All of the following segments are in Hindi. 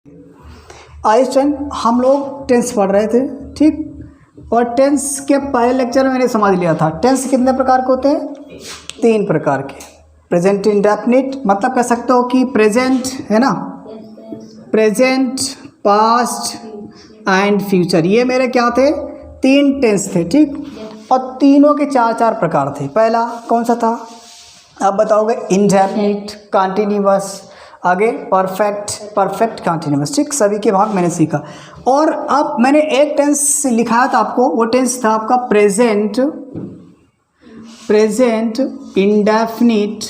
आज स्टूडेंट हम लोग टेंस पढ़ रहे थे, ठीक। और टेंस के पहले लेक्चर में मैंने समझ लिया था टेंस कितने प्रकार के होते हैं, 3 प्रकार के। प्रेजेंट इंडेफिनिट मतलब कह सकते हो कि प्रेजेंट है ना, प्रेजेंट, पास्ट एंड फ्यूचर, ये मेरे क्या थे, 3 टेंस थे, ठीक। और तीनों के 4 प्रकार थे। पहला कौन सा था, आप बताओगे, इंडेफिनिट, कॉन्टिन्यूअस, आगे परफेक्ट कॉन्टिन्यूअस, ठीक। सभी के भाग मैंने सीखा। और अब मैंने एक टेंस लिखाया था आपको, वो टेंस था आपका प्रेजेंट इंडेफिनिट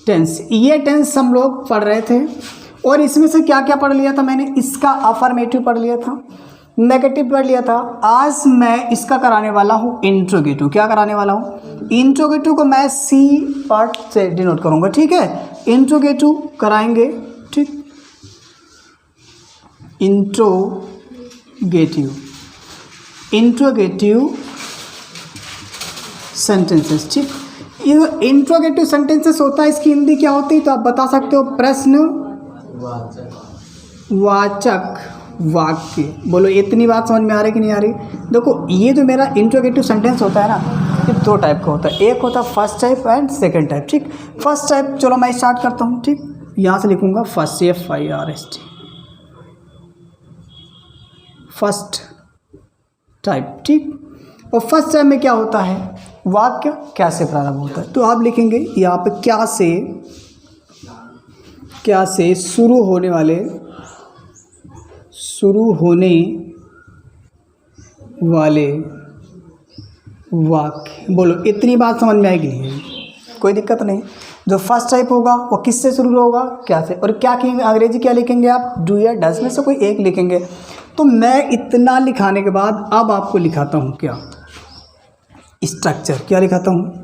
टेंस। ये टेंस हम लोग पढ़ रहे थे और इसमें से क्या क्या पढ़ लिया था मैंने, इसका अफर्मेटिव पढ़ लिया था, नेगेटिव पढ़ लिया था। आज मैं इसका कराने वाला हूँ इंट्रोगेटिव। क्या कराने वाला हूँ, इंट्रोगेटिव को मैं सी पार्ट से डिनोट करूँगा, ठीक है। इंट्रोगेटिव कराएंगे, ठीक। इंट्रोगेटिव सेंटेंसेस, ठीक। ये इंट्रोगेटिव सेंटेंसेस होता है, इसकी हिंदी क्या होती है तो आप बता सकते हो, प्रश्नवाचक वाक्य। बोलो इतनी बात समझ में आ रही कि नहीं आ रही। देखो ये जो मेरा इंट्रोगेटिव सेंटेंस होता है ना, ये 2 टाइप का होता है। एक होता है first type and second type, ठीक। फर्स्ट टाइप, चलो मैं स्टार्ट करता हूँ, ठीक। यहाँ से लिखूँगा फर्स्ट, FIRST, फर्स्ट टाइप, ठीक। और फर्स्ट टाइप में क्या होता है, वाक्य क्या से प्रारंभ होता है, तो आप लिखेंगे यहाँ पे क्या से शुरू होने वाले वाक्य। बोलो इतनी बात समझ में आएगी नहीं, कोई दिक्कत नहीं। जो फर्स्ट टाइप होगा वो किससे शुरू होगा, क्या से। और क्या की अंग्रेजी क्या लिखेंगे आप, डू या डज में से कोई एक लिखेंगे। तो मैं इतना लिखाने के बाद अब आपको लिखाता हूँ क्या, स्ट्रक्चर। क्या लिखाता हूँ,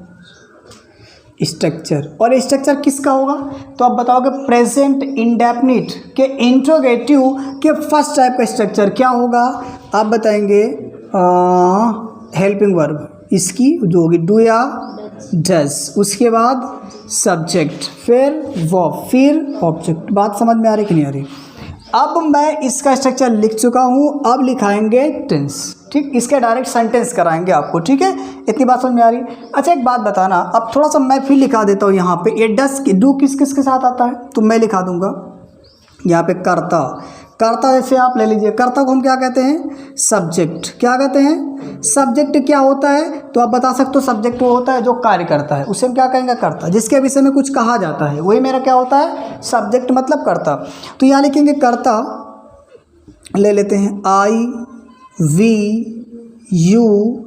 स्ट्रक्चर। और स्ट्रक्चर किसका होगा, तो आप बताओगे प्रेजेंट इंडेफिनिट के इंट्रोगेटिव के फर्स्ट टाइप का स्ट्रक्चर क्या होगा, आप बताएंगे हेल्पिंग वर्ब, इसकी जो होगी डू या डज, उसके बाद सब्जेक्ट, फिर वर्ब, फिर ऑब्जेक्ट। बात समझ में आ रही कि नहीं आ रही। अब मैं इसका स्ट्रक्चर लिख चुका हूँ, अब लिखाएंगे टेंस, ठीक। इसके डायरेक्ट सेंटेंस कराएंगे आपको, ठीक है। इतनी बात समझ में आ रही। अच्छा एक बात बताना, अब थोड़ा सा मैं फिर लिखा देता हूँ यहाँ पे, ये डू किस किस के साथ आता है, तो मैं लिखा दूंगा यहाँ पे कर्ता जैसे आप ले लीजिए, कर्ता को हम क्या कहते हैं, सब्जेक्ट। क्या कहते हैं, सब्जेक्ट क्या होता है, तो आप बता सकते हो सब्जेक्ट वो होता है जो कार्य करता है, उसे हम क्या कहेंगे, कर्ता। जिसके विषय में कुछ कहा जाता है वही मेरा क्या होता है, सब्जेक्ट मतलब कर्ता। तो यहाँ लिखेंगे कर्ता, ले लेते हैं आई वी यू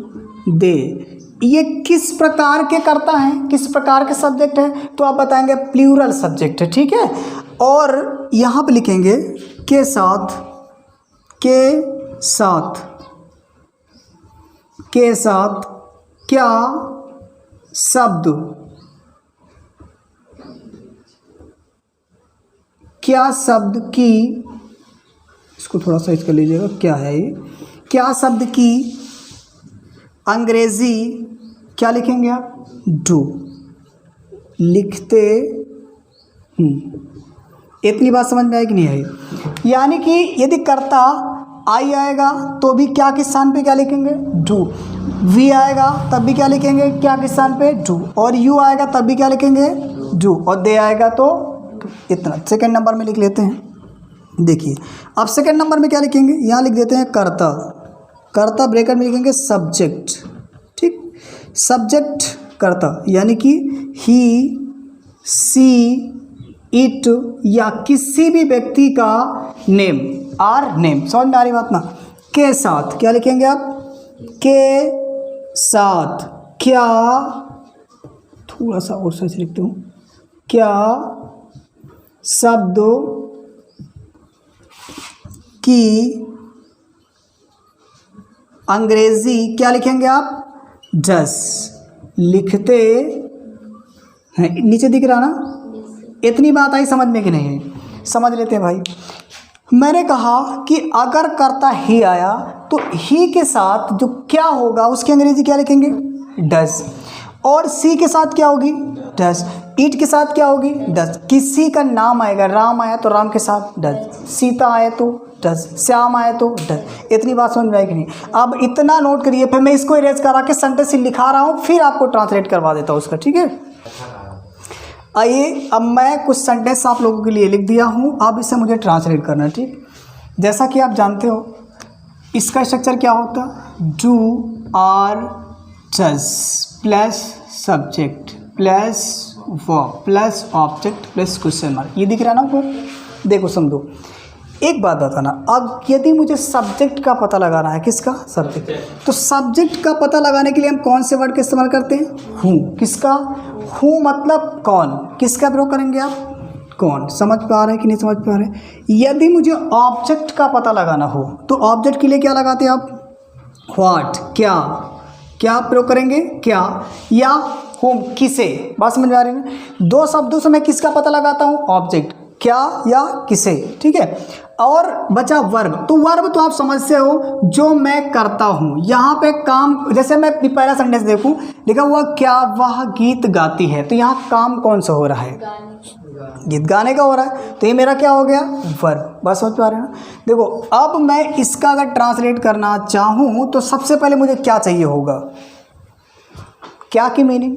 दे। ये किस प्रकार के कर्ता हैं, किस प्रकार के सब्जेक्ट हैं, तो आप बताएंगे प्लूरल सब्जेक्ट है, ठीक है। और यहाँ पे लिखेंगे के साथ क्या शब्द, की, इसको थोड़ा सा इसका लीजिएगा, क्या है ये, क्या शब्द की अंग्रेजी क्या लिखेंगे आप, डू लिखते। इतनी बात समझ में आई कि नहीं आई। यानी कि यदि कर्ता आई आएगा तो भी क्या के स्थान पे क्या लिखेंगे, डू। वी आएगा तब भी क्या लिखेंगे, क्या के स्थान पे, डू। और यू आएगा तब भी क्या लिखेंगे, डू। और दे आएगा तो इतना। सेकंड नंबर में लिख लेते हैं, देखिए अब सेकंड नंबर में क्या लिखेंगे, यहाँ लिख देते हैं कर्ता ब्रेकेट में लिखेंगे सब्जेक्ट, ठीक। सब्जेक्ट कर्ता, यानी कि ही सी इट या किसी भी व्यक्ति का नेम, नेम। समझ में आ रही बात ना। के साथ क्या लिखेंगे आप, के साथ क्या, थोड़ा सा और सही से लिखते हूँ, क्या शब्द की अंग्रेजी क्या लिखेंगे आप, डस लिखते हैं। नीचे दिख रहा ना, इतनी बात आई समझ में कि नहीं है, समझ लेते हैं भाई। मैंने कहा कि अगर कर्ता ही आया तो ही के साथ जो क्या होगा उसकी अंग्रेजी क्या लिखेंगे, डज। और सी के साथ क्या होगी, डज। ईट के साथ क्या होगी, डज। किसी का नाम आएगा, राम आया तो राम के साथ डज, सीता आए तो डज, श्याम आए तो डज। इतनी बात समझ में आएगी नहीं। अब इतना नोट करिए, फिर मैं इसको इरेज करा के सेंटेंस लिखा रहा हूँ, फिर आपको ट्रांसलेट करवा देता हूँ उसका, ठीक है। आइए अब मैं कुछ सेंटेंस आप लोगों के लिए लिख दिया हूँ, अब इसे मुझे ट्रांसलेट करना, ठीक। जैसा कि आप जानते हो इसका स्ट्रक्चर क्या होता, do or does plus subject plus verb plus object plus question mark. ये दिख रहा है ना ऊपर, देखो समझो। एक बात बताना, अब यदि मुझे सब्जेक्ट का पता लगाना है, किसका, सब्जेक्ट, तो सब्जेक्ट का पता लगाने के लिए हम कौन से वर्ड का इस्तेमाल करते हैं, हूँ। किसका, हूँ मतलब कौन, किसका प्रयोग करेंगे आप, कौन। समझ पा रहे हैं कि नहीं समझ पा रहे हैं। यदि मुझे ऑब्जेक्ट का पता लगाना हो तो ऑब्जेक्ट के लिए क्या लगाते हैं आप, व्हाट, क्या, क्या प्रयोग करेंगे, क्या, या होम, किसे। बात समझ में आ रही है। दो शब्दों से मैं किसका पता लगाता हूँ, ऑब्जेक्ट, क्या या किसे, ठीक है। और बचा वर्ब, तो वर्ब तो आप समझते हो जो मैं करता हूँ। यहाँ पे काम, जैसे मैं पहला सेंटेंस देखूँ, लिखा हुआ क्या वह गीत गाती है, तो यहाँ काम कौन सा हो रहा है, गीत गाने का हो रहा है, तो ये मेरा क्या हो गया, वर्ब। बस समझ पा रहे हैं ना। देखो अब मैं इसका अगर ट्रांसलेट करना चाहूँ तो सबसे पहले मुझे क्या चाहिए होगा, क्या की मीनिंग।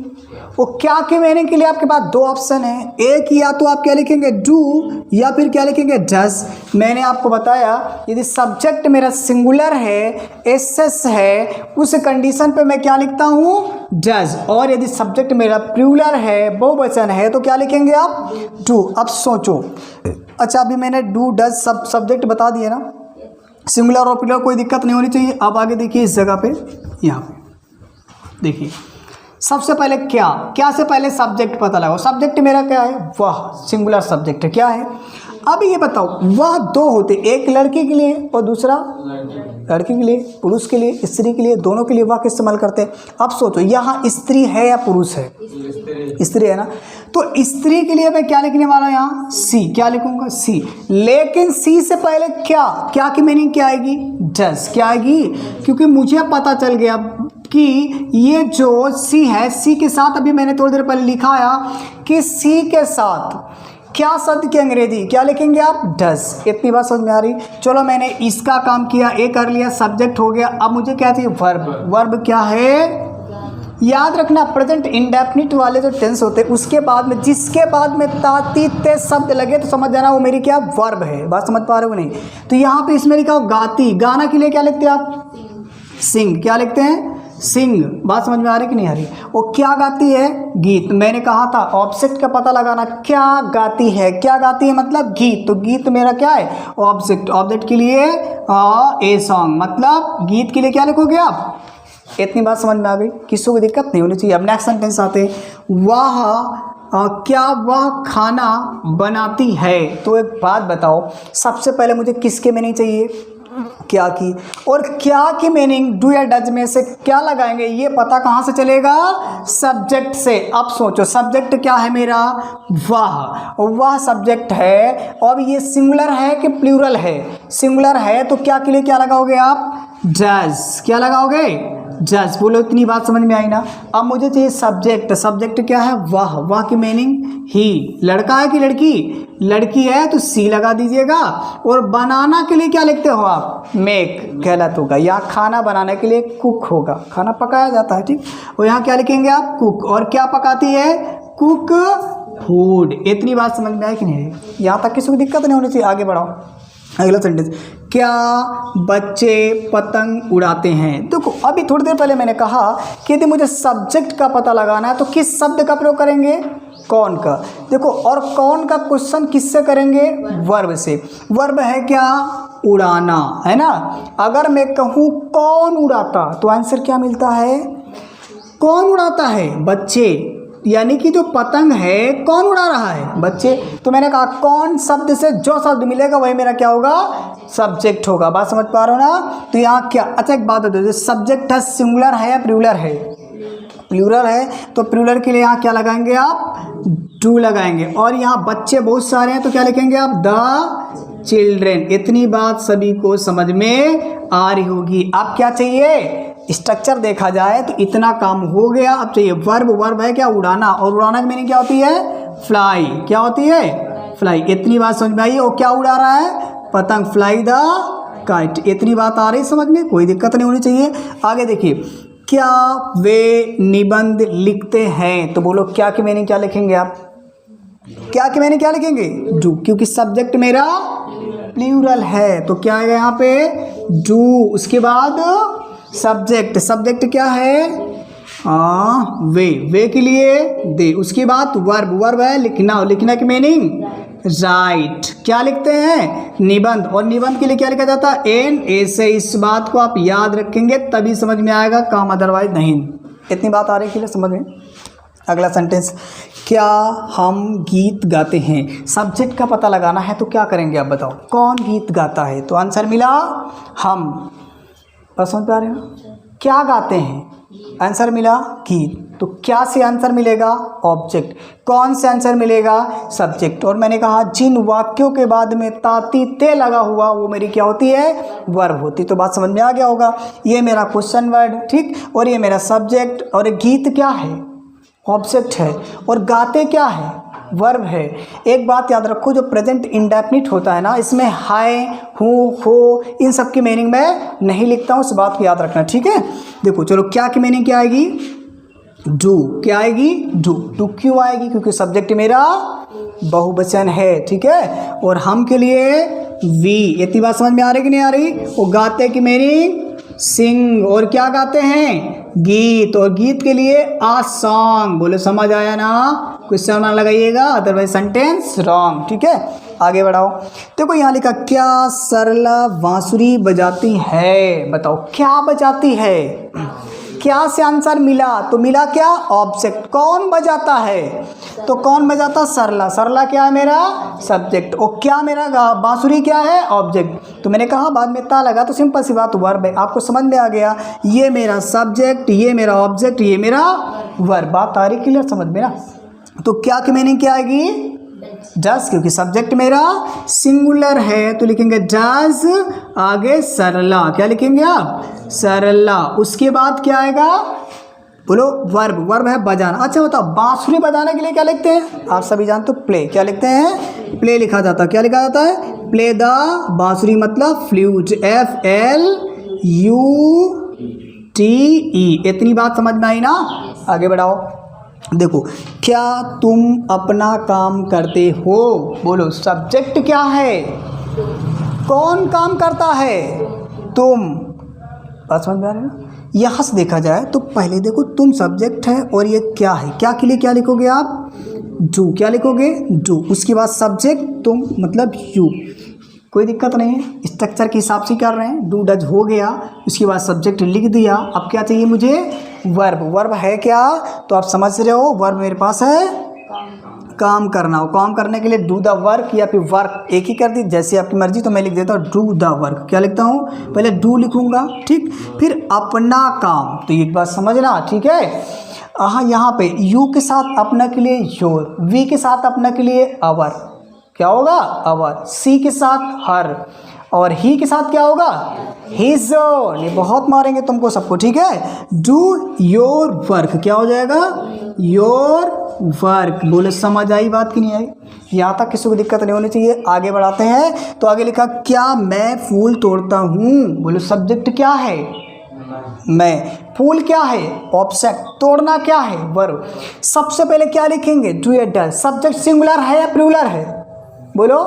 वो क्या की मीनिंग के लिए आपके पास दो ऑप्शन है, एक या तो आप क्या लिखेंगे डू, या फिर क्या लिखेंगे डज। मैंने आपको बताया यदि सब्जेक्ट मेरा सिंगुलर है, एसएस है, उस कंडीशन पे मैं क्या लिखता हूँ, डज। और यदि सब्जेक्ट मेरा प्लूरल है, बहुवचन है, तो क्या लिखेंगे आप, डू। अब सोचो, अच्छा अभी मैंने डू डज सब सब्जेक्ट बता दिए ना, सिंगुलर और प्लूरल, कोई दिक्कत नहीं होनी चाहिए। अब आगे देखिए इस जगह पे, यहाँ पे देखिए, सबसे पहले क्या, क्या से पहले सब्जेक्ट पता लगाओ। सब्जेक्ट मेरा क्या है, वह, सिंगुलर सब्जेक्ट है, क्या है। अब ये बताओ, वह दो होते, एक लड़की के लिए और दूसरा लड़की के लिए, पुरुष के लिए, स्त्री के लिए, दोनों के लिए वह का इस्तेमाल करते हैं। अब सोचो यहाँ स्त्री है या पुरुष है, स्त्री है ना, तो स्त्री के लिए मैं क्या लिखने वाला हूँ, यहाँ सी, क्या लिखूंगा, सी। लेकिन सी से पहले क्या, क्या की मीनिंग क्या आएगी, डज, क्या आएगी, क्योंकि मुझे पता चल गया कि ये जो सी है, सी के साथ अभी मैंने थोड़ी देर पहले लिखा है कि सी के साथ क्या शब्द की अंग्रेजी, क्या लिखेंगे आप, डज। इतनी बात समझ में आ रही। चलो मैंने इसका काम किया, ए कर लिया, सब्जेक्ट हो गया। अब मुझे क्या चाहिए, वर्ब। वर्ब क्या है, याद रखना प्रेजेंट इंडेफिनिट वाले जो टेंस होते हैं उसके बाद में, जिसके बाद में तातीते शब्द लगे तो समझ जाना वो मेरी क्या, वर्ब है। बात समझ पा रहे हो नहीं। तो यहाँ पे इसमें लिखा हो गाती, गाना के लिए क्या लिखते हैं आप, सिंग, क्या लिखते हैं, सिंग। बात समझ में आ रही कि नहीं आ रही। वो क्या गाती है, गीत। मैंने कहा था ऑब्जेक्ट का पता लगाना, क्या गाती है, क्या गाती है मतलब गीत, तो गीत मेरा क्या है, ऑब्जेक्ट। ऑब्जेक्ट के लिए ए सॉन्ग, मतलब गीत के लिए क्या लिखोगे आप। इतनी बात समझ में आ गई, किसी को दिक्कत नहीं होनी चाहिए। अब नेक्स्ट सेंटेंस आते हैं, वह क्या वह खाना बनाती है। तो एक बात बताओ, सबसे पहले मुझे किसके मीनिंग चाहिए, क्या की। और क्या की मीनिंग डू या डज में से क्या लगाएंगे, ये पता कहाँ से चलेगा, सब्जेक्ट से। अब सोचो सब्जेक्ट क्या है मेरा, वह, वह सब्जेक्ट है। और ये सिंगुलर है कि प्लूरल है, सिंगुलर है, तो क्या के लिए क्या लगाओगे आप, डज। क्या लगाओगे, जज। बोलो इतनी बात समझ में आई ना। अब मुझे चाहिए सब्जेक्ट। सब्जेक्ट क्या है, वह, वह की मीनिंग ही। लड़का है कि लड़की, लड़की है तो सी लगा दीजिएगा। और बनाना के लिए क्या लिखते हो आप, मेक, गलत होगा। यहाँ खाना बनाने के लिए कुक होगा, खाना पकाया जाता है, ठीक। और यहाँ क्या लिखेंगे आप, कुक। और क्या पकाती है, कुक फूड। इतनी बात समझ में आई कि नहीं, यहाँ तक किसी को दिक्कत नहीं होनी चाहिए। आगे बढ़ाओ, अगला सेंटेंस, क्या बच्चे पतंग उड़ाते हैं। देखो अभी थोड़ी देर पहले मैंने कहा कि यदि मुझे सब्जेक्ट का पता लगाना है तो किस शब्द का प्रयोग करेंगे, कौन का। देखो और कौन का क्वेश्चन किससे करेंगे, वर्ब से। वर्ब है क्या, उड़ाना, है ना। अगर मैं कहूँ कौन उड़ाता तो आंसर क्या मिलता है, कौन उड़ाता है, बच्चे। यानी कि जो पतंग है कौन उड़ा रहा है, बच्चे। तो मैंने कहा कौन शब्द से जो शब्द मिलेगा वही मेरा क्या होगा, सब्जेक्ट होगा। बात समझ पा रहे हो ना। तो यहाँ क्या, अच्छा एक बात बता दो, सब्जेक्ट है सिंगुलर है या प्लूरल है, प्लूरल है, तो प्लूरल के लिए यहाँ क्या लगाएंगे आप, डू लगाएंगे। और यहाँ बच्चे बहुत सारे हैं तो क्या लिखेंगे आप, द चिल्ड्रेन। इतनी बात सभी को समझ में आ रही होगी। अब क्या चाहिए, स्ट्रक्चर देखा जाए तो इतना काम हो गया। अब चाहिए वर्ब। वर्ब है क्या? उड़ाना। और उड़ाना की मीनिंग क्या होती है? फ्लाई। क्या होती है? फ्लाई। इतनी बात समझ में आई? और क्या उड़ा रहा है? पतंग। Fly the kite. इतनी बात आ रही समझ में? कोई दिक्कत नहीं होनी चाहिए। आगे देखिए, क्या वे निबंध लिखते हैं? तो बोलो क्या की मीनिंग क्या लिखेंगे आप? क्या की मीनिंग क्या लिखेंगे? डू, क्योंकि सब्जेक्ट मेरा प्लूरल है तो क्या आएगा यहाँ पे? डू। उसके बाद सब्जेक्ट। सब्जेक्ट क्या है? वे। वे के लिए दे। उसके बाद वर्ब। वर्ब है लिखना। लिखना की मीनिंग राइट। क्या लिखते हैं? निबंध। और निबंध के लिए क्या लिखा जाता है? एन। ऐसे इस बात को आप याद रखेंगे तभी समझ में आएगा काम, अदरवाइज नहीं। इतनी बात आ रही है समझ में? अगला सेंटेंस, क्या हम गीत गाते हैं? सब्जेक्ट का पता लगाना है तो क्या करेंगे आप बताओ? कौन गीत गाता है? तो आंसर मिला हम। बस समझ पा रहे हो? क्या गाते हैं? आंसर मिला गीत। तो क्या से आंसर मिलेगा? ऑब्जेक्ट। कौन से आंसर मिलेगा? सब्जेक्ट। और मैंने कहा जिन वाक्यों के बाद में ताती ते लगा हुआ वो मेरी क्या होती है? वर्ब होती। तो बात समझ में आ गया होगा। ये मेरा क्वेश्चन वर्ड, ठीक, और ये मेरा सब्जेक्ट। और गीत क्या है? ऑब्जेक्ट है। और गाते क्या है? वर्ब है। एक बात याद रखो, जो प्रेजेंट इंडेफिनिट होता है ना, इसमें है, हूँ, हो, इन सब की मीनिंग मैं नहीं लिखता हूँ। इस बात को याद रखना, ठीक है। देखो चलो, क्या की मीनिंग क्या आएगी? डू। क्या आएगी? डू। डू क्यों आएगी? क्योंकि सब्जेक्ट मेरा बहुवचन है, ठीक है। और हम के लिए वी। इतनी बात समझ में आ रही कि नहीं आ रही? और गाते की मीनिंग सिंग। और क्या गाते हैं? गीत। और गीत के लिए आ सॉन्ग। बोले समझ आया ना? क्वेश्चन ना लगाइएगा, अदरवाइज सेंटेंस रॉन्ग, ठीक है। आगे बढ़ाओ। देखो यहाँ लिखा, क्या सरला बांसुरी बजाती है? बताओ क्या बजाती है? क्या से आंसर मिला? तो मिला क्या? ऑब्जेक्ट। कौन बजाता है? तो कौन बजाता? सरला। सरला क्या है? मेरा सब्जेक्ट। और क्या मेरा बांसुरी क्या है? ऑब्जेक्ट। तो मैंने कहा बाद में ता लगा तो सिंपल सी बात वर्ब है। आपको समझ में आ गया? ये मेरा सब्जेक्ट, ये मेरा ऑब्जेक्ट, ये मेरा वर्ब। बात आ रही क्लियर समझ में ना? तो क्या की मीनिंग क्या आएगी? डस, क्योंकि सब्जेक्ट मेरा सिंगुलर है तो लिखेंगे डस। आगे सरला। क्या लिखेंगे आप? सरला। उसके बाद क्या आएगा? बोलो वर्ब। वर्ब है बजाना। अच्छा बताओ, बांसुरी बजाने के लिए क्या लिखते हैं? आप सभी जानते हो प्ले। क्या लिखते हैं? प्ले लिखा जाता है। क्या लिखा जाता है? प्ले द बांसुरी, मतलब फ्लूट। FLUTE। इतनी बात समझ में आई ना? आगे बढ़ाओ। देखो, क्या तुम अपना काम करते हो? बोलो सब्जेक्ट क्या है? कौन काम करता है? तुम। बात समझ में आ रही है ना? यहाँ से देखा जाए तो पहले देखो, तुम सब्जेक्ट है और ये क्या है? क्या के लिए क्या लिखोगे आप? डू। क्या लिखोगे? डू। उसके बाद सब्जेक्ट तुम, मतलब यू। कोई दिक्कत नहीं है, स्ट्रक्चर के हिसाब से कर रहे हैं। डू डज हो गया, उसके बाद सब्जेक्ट लिख दिया। अब क्या चाहिए मुझे? वर्ब। वर्ब है क्या? तो आप समझ रहे हो, वर्ब मेरे पास है काम करना। और काम करने के लिए डू द वर्क या फिर वर्क एक ही कर दी, जैसे आपकी मर्जी। तो मैं लिख देता हूँ डू द वर्क। क्या लिखता हूँ? पहले डू लिखूंगा, ठीक, फिर अपना काम। तो एक बात समझना, ठीक है। हाँ, यहाँ पे यू के साथ अपना के लिए योर, वी के साथ अपना के लिए अवर। क्या होगा? अवर। सी के साथ हर, और ही के साथ क्या होगा? हिज। ये बहुत मारेंगे तुमको सबको, ठीक है। Do your work. क्या हो जाएगा? Your work. बोले समझ आई बात कि नहीं आई? यहाँ तक किसी को दिक्कत नहीं होनी चाहिए। आगे बढ़ाते हैं। तो आगे लिखा, क्या मैं फूल तोड़ता हूँ? बोले सब्जेक्ट क्या है? मैं। फूल क्या है? ऑब्जेक्ट। तोड़ना क्या है? वर्ब। सबसे पहले क्या लिखेंगे? डू या डज। सब्जेक्ट सिंगुलर है या प्लूरल है? बोलो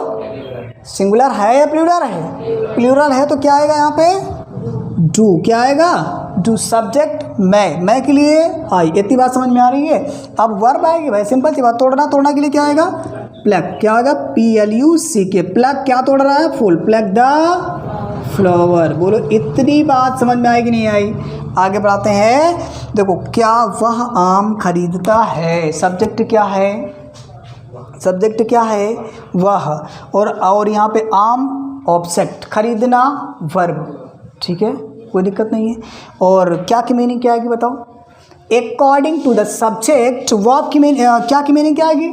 सिंगुलर है या प्लूरल है? प्लूरल है तो क्या आएगा यहाँ पे? डू। क्या आएगा? डू। सब्जेक्ट मैं के लिए आई। इतनी बात समझ में आ रही है? अब वर्ब आएगी भाई, सिंपल सी बात। तोड़ना। तोड़ना के लिए क्या आएगा? प्लक। क्या आएगा? PLUCK। प्लक। क्या तोड़ रहा है? फूल। Pluck the flower. बोलो इतनी बात समझ में आएगी नहीं आई? आगे बढ़ाते हैं। देखो, क्या वह आम खरीदता है? सब्जेक्ट क्या है? सब्जेक्ट क्या है? वह। और यहाँ पे आम ऑब्जेक्ट, खरीदना वर्ब, ठीक है, कोई दिक्कत नहीं है। और क्या की मीनिंग क्या आएगी बताओ? According to the subject verb की मीनिंग क्या की मीनिंग क्या आएगी?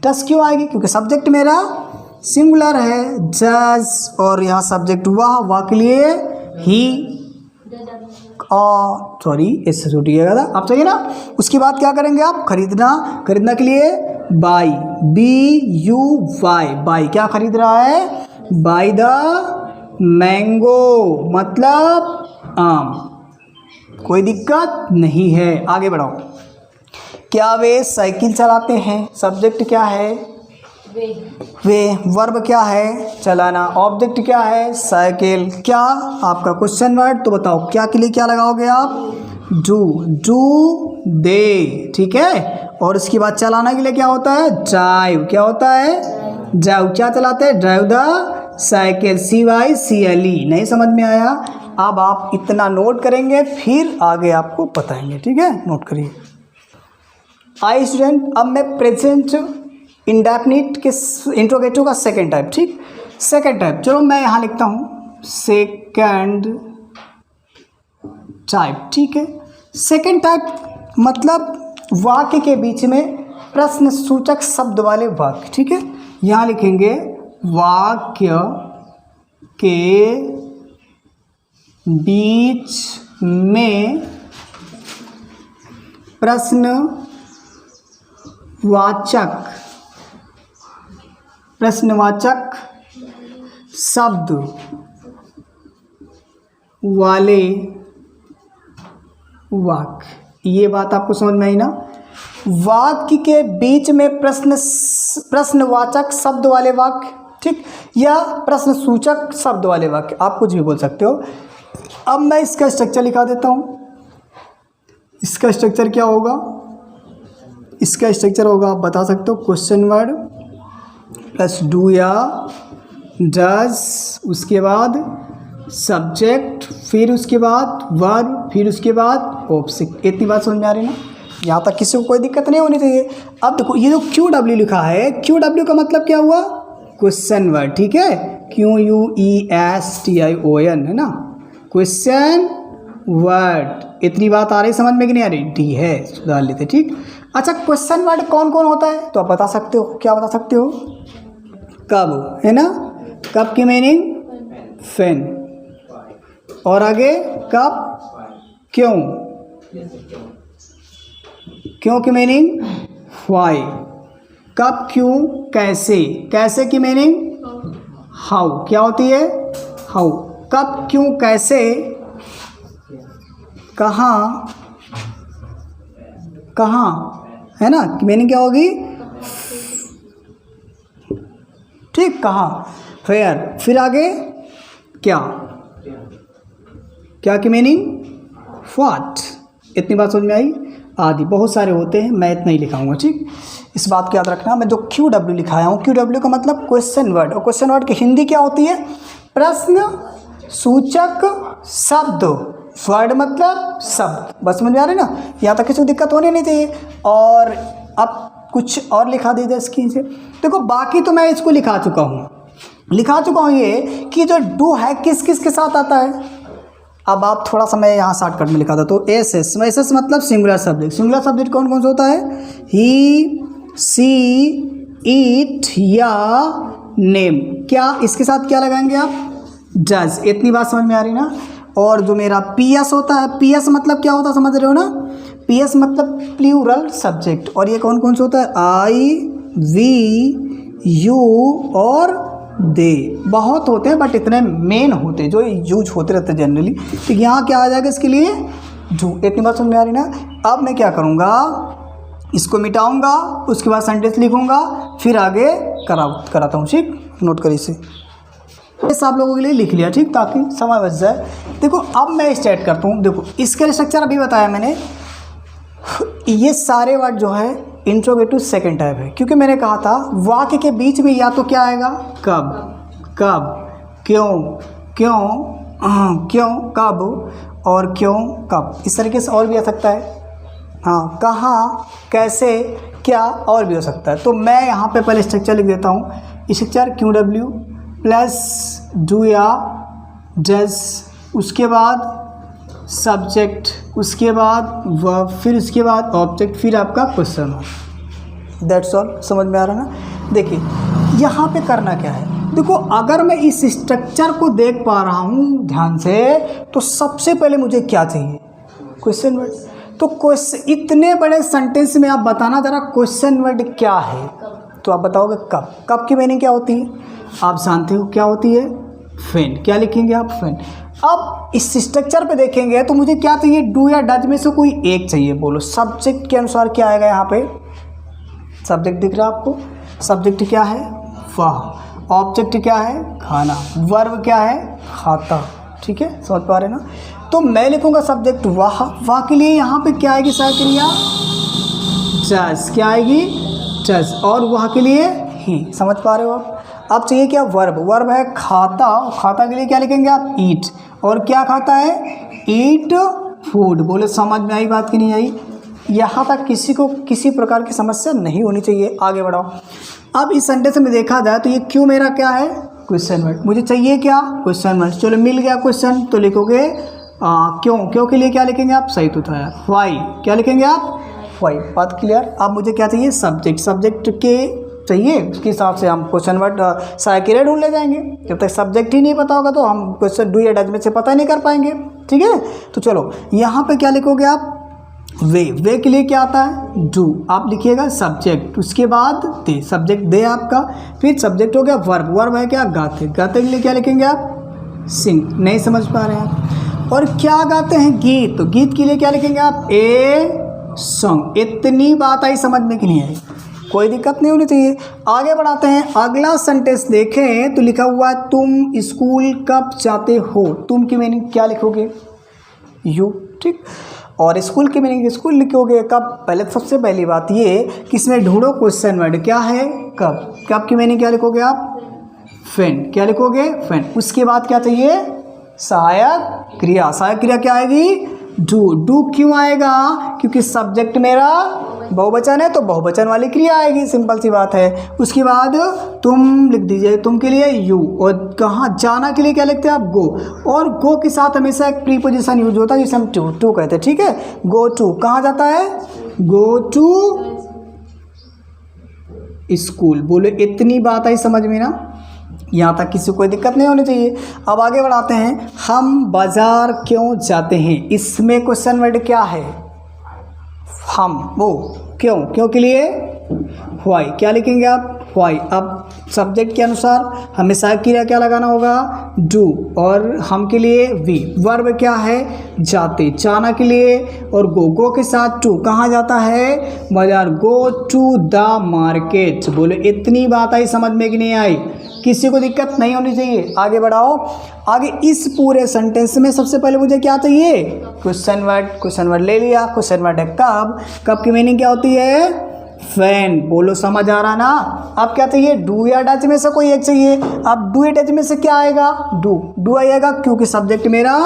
डस क्यों आएगी? क्योंकि सब्जेक्ट मेरा सिंगुलर है, डस। और यहाँ सब्जेक्ट वह के लिए ही। सॉरी एस से छूटिएगा था, आप चाहिए ना। उसके बाद क्या करेंगे आप, खरीदना, खरीदना के लिए बाई, BUY, बाई क्या खरीद रहा है, बाई द मैंगो मतलब आम, कोई दिक्कत नहीं है। आगे बढ़ाओ। क्या वे साइकिल चलाते हैं, सब्जेक्ट क्या है वे, वर्ब क्या है चलाना, ऑब्जेक्ट क्या है साइकिल, क्या आपका क्वेश्चन वर्ड, तो बताओ क्या के लिए क्या लगाओगे आप, डू दे, ठीक है। और उसके बाद चलाना के लिए क्या होता है, ड्राइव, क्या होता है, ड्राइव, क्या चलाते हैं, ड्राइव द साइकिल, CYCLE। नहीं समझ में आया, अब आप इतना नोट करेंगे फिर आगे आपको बताएंगे, ठीक है, नोट करिए। आई स्टूडेंट, अब मैं प्रेजेंट इंडेफिनिट के इंट्रोगेटिव का सेकेंड टाइप, ठीक, सेकेंड टाइप, चलो मैं यहाँ लिखता हूँ सेकेंड टाइप, ठीक है। सेकेंड टाइप मतलब वाक्य के बीच में प्रश्न सूचक शब्द वाले वाक्य, ठीक है। यहाँ लिखेंगे वाक्य के बीच में प्रश्नवाचक शब्द वाले वाक्य, ये बात आपको समझ में आई ना। वाक्य के बीच में प्रश्नवाचक शब्द वाले वाक्य, ठीक, या प्रश्न सूचक शब्द वाले वाक्य, आप कुछ भी बोल सकते हो। अब मैं इसका स्ट्रक्चर लिखा देता हूँ। इसका स्ट्रक्चर क्या होगा, इसका स्ट्रक्चर होगा, आप बता सकते हो, क्वेश्चन वर्ड प्लस डू या डज, उसके बाद सब्जेक्ट, फिर उसके बाद वर्ब, फिर उसके बाद ऑब्जेक्ट। इतनी बात समझ में आ रही है ना, यहाँ तक किसी को कोई दिक्कत नहीं होनी चाहिए। अब देखो ये जो QW लिखा है, QW का मतलब क्या हुआ, क्वेश्चन वर्ड, ठीक है, QUESTION है ना, क्वेश्चन वर्ड। इतनी बात आ रही समझ में कि नहीं आ रही, डी है, सुधार लेते, ठीक। अच्छा, क्वेश्चन वर्ड कौन कौन होता है, तो आप बता सकते हो, क्या बता सकते हो, कब, है ना, कब की मीनिंग फेन, और आगे कब, क्यों, क्यों की मीनिंग व्हाई, कब, क्यों, कैसे, कैसे की मीनिंग हाउ, क्या होती है, हाउ, कब, क्यों, कैसे, कहाँ, कहाँ, है ना, मीनिंग क्या होगी, ठीक, कहाँ, फेयर, फिर आगे क्या, क्या की मीनिंग व्हाट। इतनी बात समझ में आई, आदि बहुत सारे होते हैं, मैं इतना ही लिखाऊंगा, ठीक। इस बात को याद रखना, मैं जो QW लिखाया हूँ, QW का मतलब क्वेश्चन वर्ड, और क्वेश्चन वर्ड की हिंदी क्या होती है, प्रश्न सूचक शब्द, वर्ड मतलब शब्द, बस समझ में आ रही ना, यहाँ तक किसी को दिक्कत होनी नहीं चाहिए। और अब कुछ और लिखा दीजिए इसकी से, देखो बाकी तो मैं इसको लिखा चुका हूँ ये कि जो डू है किस किस के साथ आता है। अब आप थोड़ा सा मैं यहाँ शॉर्टकट में लिखा था, तो एस मतलब सिंगुलर सब्जेक्ट, सिंगुलर सब्जेक्ट कौन कौन सा होता है, ही, सी, इट या नेम, क्या इसके साथ क्या लगाएंगे आप, डज। इतनी बात समझ में आ रही ना। और जो मेरा PS होता है, PS मतलब क्या होता है समझ रहे हो ना, PS मतलब प्लूरल सब्जेक्ट, और ये कौन कौन सा होता है, आई, वी, यू और दे। बहुत होते हैं बट इतने मेन होते हैं जो यूज होते रहते हैं जनरली। तो यहाँ क्या आ जाएगा इसके लिए, जो। इतनी बात समझ में आ रही ना। अब मैं क्या करूँगा, इसको मिटाऊंगा, उसके बाद सेंटेंस लिखूंगा, फिर आगे कराता हूँ, ठीक, नोट करिए इसे। इस आप लोगों के लिए लिख लिया, ठीक, ताकि समय बच जाए। देखो अब मैं स्टार्ट करता हूँ। देखो इसका स्ट्रक्चर अभी बताया मैंने, ये सारे वर्ड जो है इंट्रोगेटिव सेकंड टाइप है, क्योंकि मैंने कहा था वाक्य के बीच में या तो क्या आएगा, कब, क्यों, कब और क्यों, कब, इस तरीके से और भी आ सकता है, हाँ, कहाँ, कैसे, क्या, और भी हो सकता है। तो मैं यहाँ पे पहले स्ट्रक्चर लिख देता हूँ। स्ट्रक्चर QW प्लस डू या डज, उसके बाद सब्जेक्ट, उसके बाद वर्ब, फिर उसके बाद ऑब्जेक्ट, फिर आपका क्वेश्चन। दैट्स ऑल, समझ में आ रहा है ना। देखिए यहाँ पे करना क्या है, देखो अगर मैं इस स्ट्रक्चर को देख पा रहा हूँ ध्यान से, तो सबसे पहले मुझे क्या चाहिए? Question word. तो क्वेश्चन, इतने बड़े सेंटेंस में आप बताना जरा क्वेश्चन वर्ड क्या है, तो आप बताओगे कब। कब की मीनिंग क्या होती है? आप जानते हो क्या होती है? फैन। क्या लिखेंगे आप? फैन। अब इस स्ट्रक्चर पे देखेंगे तो मुझे क्या चाहिए? डू या डज में से कोई एक चाहिए। बोलो सब्जेक्ट के अनुसार क्या आएगा यहाँ पे? सब्जेक्ट दिख रहा है आपको? सब्जेक्ट क्या है? वाह। ऑब्जेक्ट क्या है? खाना। वर्ब क्या है? खाता। ठीक है, समझ पा रहे ना? तो मैं लिखूंगा सब्जेक्ट वाह। वाह के लिए यहाँ पे क्या आएगी सहायक क्रिया? डज। क्या आएगी? डज। और वाह के लिए ही। समझ पा रहे हो आप? अब चाहिए क्या? वर्ब। वर्ब है खाता। खाता के लिए क्या लिखेंगे आप? ईट। और क्या खाता है? Eat food. बोले समझ में आई बात कि नहीं आई? यहाँ तक किसी को किसी प्रकार की समस्या नहीं होनी चाहिए। आगे बढ़ाओ। अब इस सेंटेंस में देखा जाए तो ये क्यों मेरा क्या है? Question word. मुझे चाहिए क्या? Question word. चलो मिल गया क्वेश्चन, तो लिखोगे क्यों। क्यों के लिए क्या लिखेंगे आप? सही तो था। वाई। क्या लिखेंगे आप? वाई। बात क्लियर? अब मुझे क्या चाहिए? सब्जेक्ट। सब्जेक्ट के चाहिए, उसके हिसाब से हम क्वेश्चन वर्ड सहायक क्रिया ढूंढ ले जाएंगे। जब तक सब्जेक्ट ही नहीं पता होगा तो हम क्वेश्चन डू या डज में से पता नहीं कर पाएंगे। ठीक है, तो चलो यहाँ पे क्या लिखोगे आप? वे। वे के लिए क्या आता है? डू। आप लिखिएगा सब्जेक्ट, उसके बाद दे। सब्जेक्ट दे आपका, फिर सब्जेक्ट हो गया वर्ब। वर्ब है क्या? गाते। गाते के लिए क्या लिखेंगे आप? सिंग। नहीं समझ पा रहे हैं? और क्या गाते हैं? गीत। तो गीत के लिए क्या लिखेंगे आप? A song. इतनी बात आई समझ में कि नहीं आई? कोई दिक्कत नहीं होनी चाहिए। आगे बढ़ाते हैं। अगला सेंटेंस देखें तो लिखा हुआ है तुम स्कूल कब जाते हो। तुम की मीनिंग क्या लिखोगे? यू। ठीक। और स्कूल की मीनिंग स्कूल लिखोगे कब? पहले सबसे पहली बात ये कि इसमें ढूंढो क्वेश्चन वर्ड क्या है? कब। कब की मीनिंग क्या लिखोगे आप? फैन। क्या लिखोगे? फैन। उसके बाद क्या चाहिए? सहायक क्रिया। सहायक क्रिया क्या आएगी? डू। डू क्यों आएगा? क्योंकि सब्जेक्ट मेरा बहुवचन है तो बहुवचन वाली क्रिया आएगी। सिंपल सी बात है। उसके बाद तुम लिख दीजिए। तुम के लिए यू। और कहाँ जाना के लिए क्या लिखते हैं आप? गो। और गो के साथ हमेशा एक प्रीपोजिशन यूज होता है जिसे हम टू कहते हैं। ठीक है, गो टू। कहाँ जाता है? Go to school. बोले इतनी बात आई समझ में ना? यहाँ तक किसी को कोई दिक्कत नहीं होनी चाहिए। अब आगे बढ़ाते हैं। हम बाजार क्यों जाते हैं। इसमें क्वेश्चन वर्ड क्या है? हम। वो क्यों। क्यों के लिए व्हाई। क्या लिखेंगे आप? व्हाई। अब सब्जेक्ट के अनुसार हमें सहायक क्रिया क्या लगाना होगा? डू। और हम के लिए वी। वर्ब क्या है? जाते। जाना के लिए और गो। गो के साथ टू। कहाँ जाता है? बाजार। Go to the market. बोले इतनी बात आई समझ में कि नहीं आई? किसी को दिक्कत नहीं होनी चाहिए। आगे बढ़ाओ। आगे इस पूरे सेंटेंस में सबसे पहले मुझे क्या चाहिए? Question word. क्वेश्चन वर्ड ले लिया। क्वेश्चन वर्ड है कब। कब की मीनिंग क्या होती है? फैन। बोलो समझ आ रहा ना? अब क्या चाहिए? डू या डज में से कोई एक चाहिए। अब डू या डज में से क्या आएगा? डू। डू आएगा क्योंकि सब्जेक्ट मेरा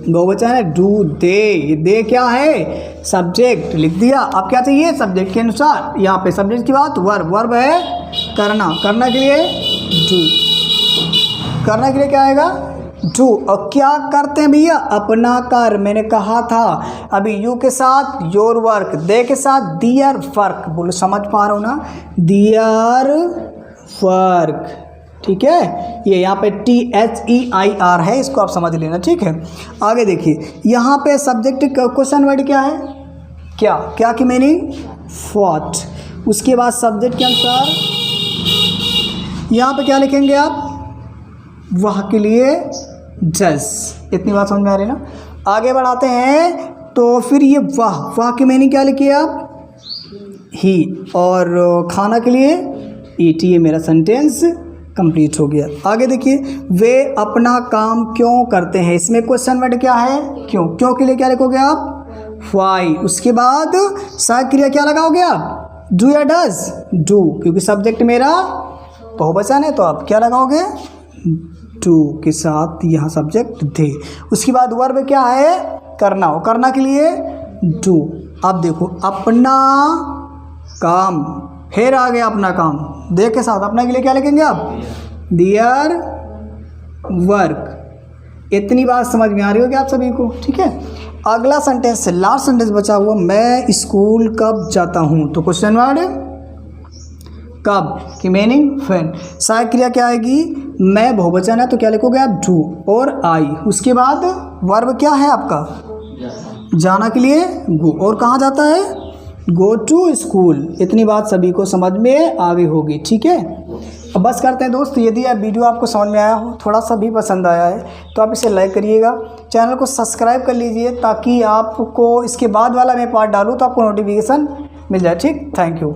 बहुवचन है। Do they. दे क्या है? सब्जेक्ट। लिख दिया। अब क्या चाहिए? सब्जेक्ट के अनुसार यहाँ पे सब्जेक्ट की बात वर्ब। वर्ब है करना। करना के लिए डू। करना के लिए क्या आएगा? डू। और क्या करते हैं भैया? अपना कार्य। मैंने कहा था अभी यू के साथ योर वर्क, दे के साथ दियर वर्क। बोलो समझ पा रहा हो ना? Their work. ठीक है, ये यहाँ पे THEIR है, इसको आप समझ लेना। ठीक है, आगे देखिए। यहाँ पे सब्जेक्ट क्वेश्चन वर्ड क्या है? क्या। क्या की मीनिंग? व्हाट। उसके बाद सब्जेक्ट के अनुसार यहाँ पे क्या लिखेंगे आप? वह के लिए डज। इतनी बात समझ में आ रही ना? आगे बढ़ाते हैं तो फिर ये वाह। वाह की मीनिंग क्या लिखिए आप? ही। और खाना के लिए ईट। ये मेरा सेंटेंस कंप्लीट हो गया। आगे देखिए। वे अपना काम क्यों करते हैं। इसमें क्वेश्चन वर्ड क्या है? क्यों। क्यों के लिए क्या लिखोगे आप? व्हाई। उसके बाद सहायक क्रिया क्या लगाओगे आप? डू या डज? डू, क्योंकि सब्जेक्ट मेरा बहुवचन है तो आप क्या लगाओगे? डू के साथ यहाँ सब्जेक्ट दे। उसके बाद वर्ब क्या है? करना हो। करना के लिए डू। अब देखो अपना काम, फिर आ गया अपना काम। दे के साथ अपना के लिए क्या लिखेंगे आप? Their work. इतनी बात समझ में आ रही होगी आप सभी को? ठीक है, अगला सेंटेंस, लास्ट सेंटेंस बचा हुआ, मैं स्कूल कब जाता हूँ। तो क्वेश्चन वर्ड कब की मीनिंग व्हेन। सहायक क्रिया क्या आएगी, मैं बहुवचन है तो क्या लिखोगे आप डू और आई। उसके बाद वर्ब क्या है आपका, जाना के लिए गो, और कहाँ जाता है, गो टू स्कूल। इतनी बात सभी को समझ में आ गई होगी, ठीक है। अब बस करते हैं दोस्त, यदि यह वीडियो आपको समझ में आया हो, थोड़ा सा भी पसंद आया है तो आप इसे लाइक करिएगा, चैनल को सब्सक्राइब कर लीजिए ताकि आपको इसके बाद वाला मैं पार्ट डालूँ तो आपको नोटिफिकेशन मिल जाए, ठीक। Thank you.